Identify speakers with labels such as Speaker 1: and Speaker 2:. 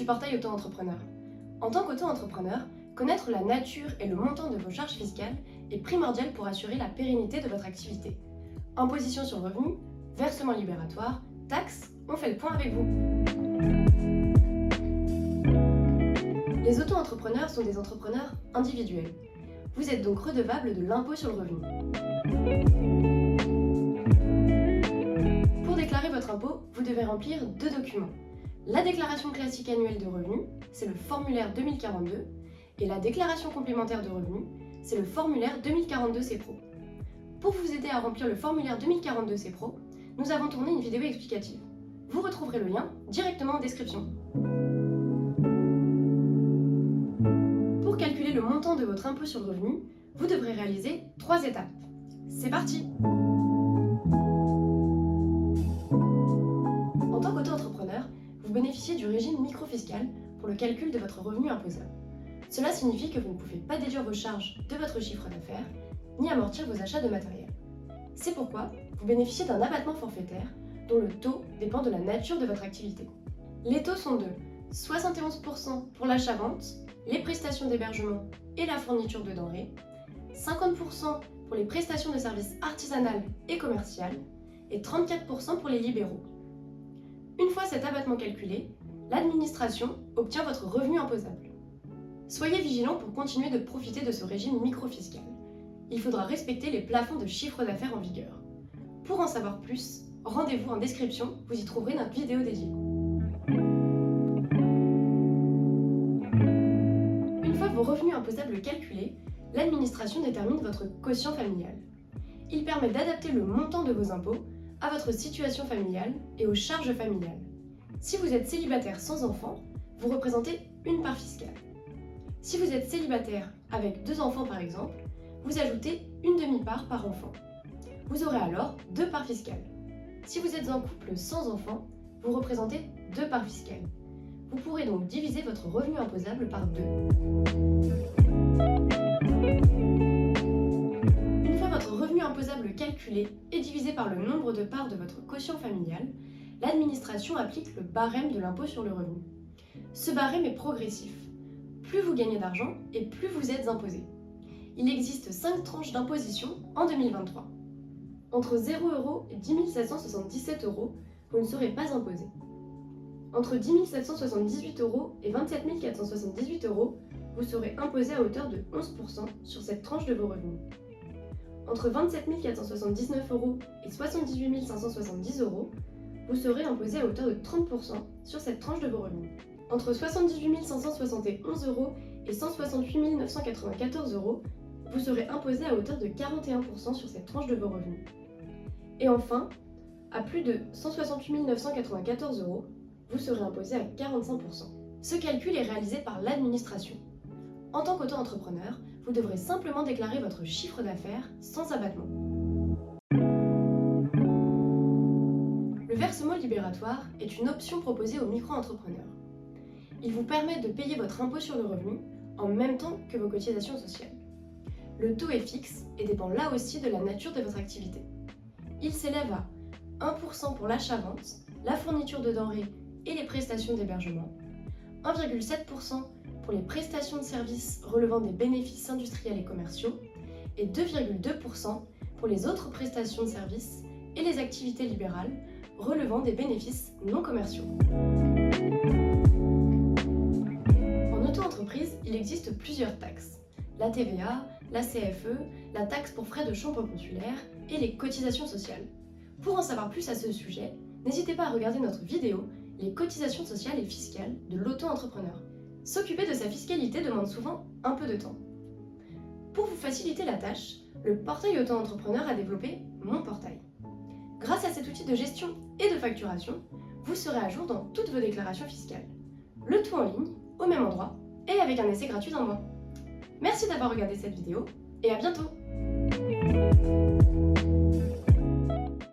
Speaker 1: portail auto-entrepreneur. En tant qu'auto-entrepreneur, connaître la nature et le montant de vos charges fiscales est primordial pour assurer la pérennité de votre activité. Imposition sur le revenu, versement libératoire, taxes, on fait le point avec vous. Les auto-entrepreneurs sont des entrepreneurs individuels. Vous êtes donc redevable de l'impôt sur le revenu. Pour déclarer votre impôt, vous devez remplir deux documents. La déclaration classique annuelle de revenus, c'est le formulaire 2042, et la déclaration complémentaire de revenus, c'est le formulaire 2042 CPRO. Pour vous aider à remplir le formulaire 2042 CPRO, nous avons tourné une vidéo explicative. Vous retrouverez le lien directement en description. Pour calculer le montant de votre impôt sur le revenu, vous devrez réaliser 3 étapes. C'est parti! En tant qu'auto-entrepreneur, vous bénéficiez du régime microfiscal pour le calcul de votre revenu imposable. Cela signifie que vous ne pouvez pas déduire vos charges de votre chiffre d'affaires, ni amortir vos achats de matériel. C'est pourquoi vous bénéficiez d'un abattement forfaitaire dont le taux dépend de la nature de votre activité. Les taux sont de 71% pour l'achat-vente, les prestations d'hébergement et la fourniture de denrées, 50% pour les prestations de services artisanales et commerciales et 34% pour les libéraux. Une fois cet abattement calculé, l'administration obtient votre revenu imposable. Soyez vigilant pour continuer de profiter de ce régime microfiscal. Il faudra respecter les plafonds de chiffre d'affaires en vigueur. Pour en savoir plus, rendez-vous en description, vous y trouverez notre vidéo dédiée. Une fois vos revenus imposables calculés, l'administration détermine votre quotient familial. Il permet d'adapter le montant de vos impôts à votre situation familiale et aux charges familiales. Si vous êtes célibataire sans enfant, vous représentez une part fiscale. Si vous êtes célibataire avec 2 enfants par exemple, vous ajoutez une demi-part par enfant. Vous aurez alors 2 parts fiscales. Si vous êtes en couple sans enfant, vous représentez 2 parts fiscales. Vous pourrez donc diviser votre revenu imposable par 2. Une fois votre revenu imposable calculé et divisé par le nombre de parts de votre quotient familial, l'administration applique le barème de l'impôt sur le revenu. Ce barème est progressif. Plus vous gagnez d'argent et plus vous êtes imposé. Il existe 5 tranches d'imposition en 2023. Entre 0 € et 10 777 €, vous ne serez pas imposé. Entre 10 778 € et 27 478 €, vous serez imposé à hauteur de 11% sur cette tranche de vos revenus. Entre 27 479 € et 78 570 €, vous serez imposé à hauteur de 30% sur cette tranche de vos revenus. Entre 78 571 € et 168 994 €, vous serez imposé à hauteur de 41% sur cette tranche de vos revenus. Et enfin, à plus de 168 994 €, vous serez imposé à 45%. Ce calcul est réalisé par l'administration. En tant qu'auto-entrepreneur, vous devrez simplement déclarer votre chiffre d'affaires sans abattement. Le versement libératoire est une option proposée aux micro-entrepreneurs. Il vous permet de payer votre impôt sur le revenu en même temps que vos cotisations sociales. Le taux est fixe et dépend là aussi de la nature de votre activité. Il s'élève à 1% pour l'achat-vente, la fourniture de denrées et les prestations d'hébergement, 1,7% pour les prestations de services relevant des bénéfices industriels et commerciaux et 2,2% pour les autres prestations de services et les activités libérales relevant des bénéfices non commerciaux. En auto-entreprise, il existe plusieurs taxes. La TVA, la CFE, la taxe pour frais de chambre consulaire et les cotisations sociales. Pour en savoir plus à ce sujet, n'hésitez pas à regarder notre vidéo « Les cotisations sociales et fiscales de l'auto-entrepreneur ». S'occuper de sa fiscalité demande souvent un peu de temps. Pour vous faciliter la tâche, le portail auto-entrepreneur a développé Mon Portail. Grâce à cet outil de gestion et de facturation, vous serez à jour dans toutes vos déclarations fiscales. Le tout en ligne, au même endroit et avec un essai gratuit d'1 mois. Merci d'avoir regardé cette vidéo et à bientôt!